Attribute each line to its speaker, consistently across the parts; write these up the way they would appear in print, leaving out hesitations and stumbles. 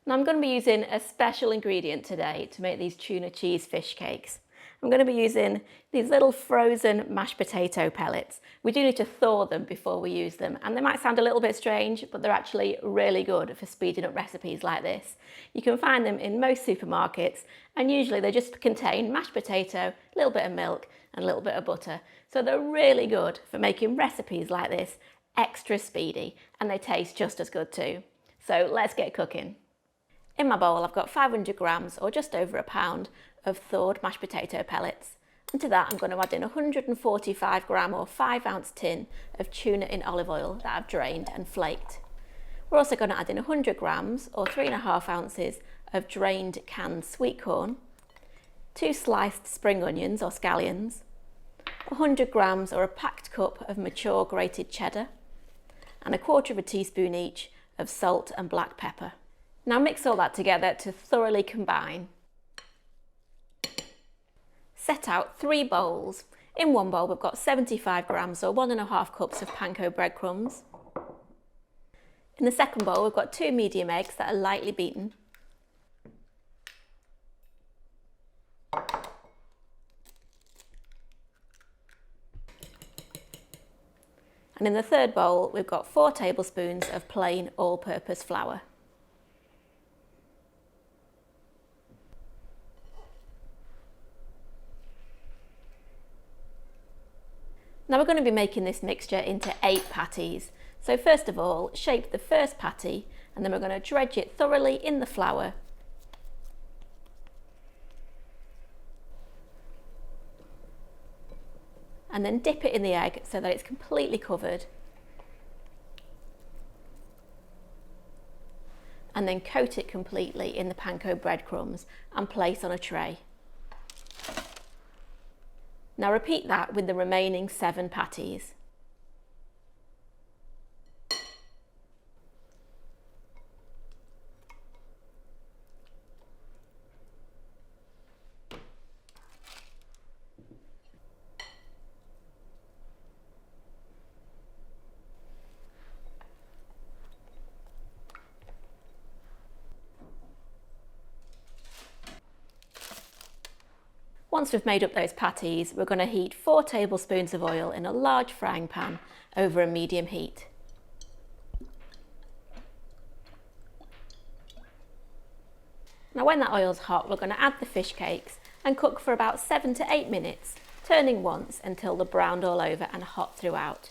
Speaker 1: Now I'm going to be using a special ingredient today to make these tuna cheese fish cakes. I'm going to be using these little frozen mashed potato pellets. We do need to thaw them before we use them, and they might sound a little bit strange, but they're actually really good for speeding up recipes like this. You can find them in most supermarkets, and usually they just contain mashed potato, a little bit of milk and a little bit of butter. So they're really good for making recipes like this extra speedy, and they taste just as good too. So let's get cooking. In my bowl I've got 500 grams or just over a pound of thawed mashed potato pellets, and to that I'm going to add in a 145 gram or 5 ounce tin of tuna in olive oil that I've drained and flaked. We're also going to add in 100 grams or 3.5 ounces of drained canned sweet corn, 2 sliced spring onions or scallions, 100 grams or a packed cup of mature grated cheddar, and 1/4 teaspoon each of salt and black pepper. Now mix all that together to thoroughly combine. Set out 3 bowls. In one bowl we've got 75 grams or 1.5 cups of panko breadcrumbs. In the second bowl we've got 2 medium eggs that are lightly beaten. And in the third bowl we've got 4 tablespoons of plain all-purpose flour. Now we're going to be making this mixture into 8 patties. So first of all, shape the first patty, and then we're going to dredge it thoroughly in the flour. And then dip it in the egg so that it's completely covered. And then coat it completely in the panko breadcrumbs and place on a tray. Now repeat that with the remaining 7 patties. Once we've made up those patties, we're going to heat 4 tablespoons of oil in a large frying pan over a medium heat. Now when that oil's hot, we're going to add the fish cakes and cook for about 7 to 8 minutes, turning once until they're browned all over and hot throughout.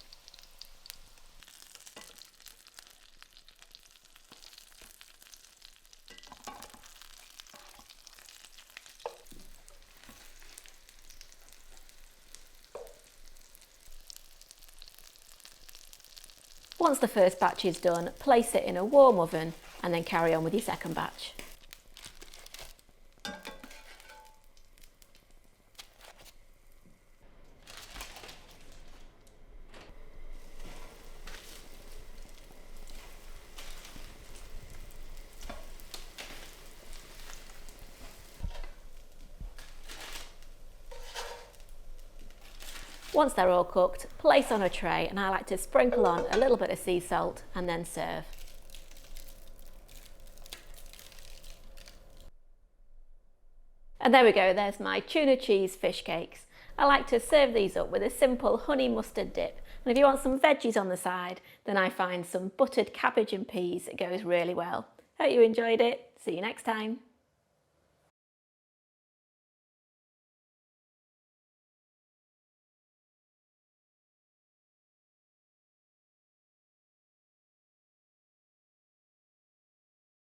Speaker 1: Once the first batch is done, place it in a warm oven and then carry on with your second batch. Once they're all cooked, place on a tray, and I like to sprinkle on a little bit of sea salt and then serve. And there we go, there's my tuna cheese fish cakes. I like to serve these up with a simple honey mustard dip, and if you want some veggies on the side, then I find some buttered cabbage and peas that goes really well. Hope you enjoyed it. See you next time.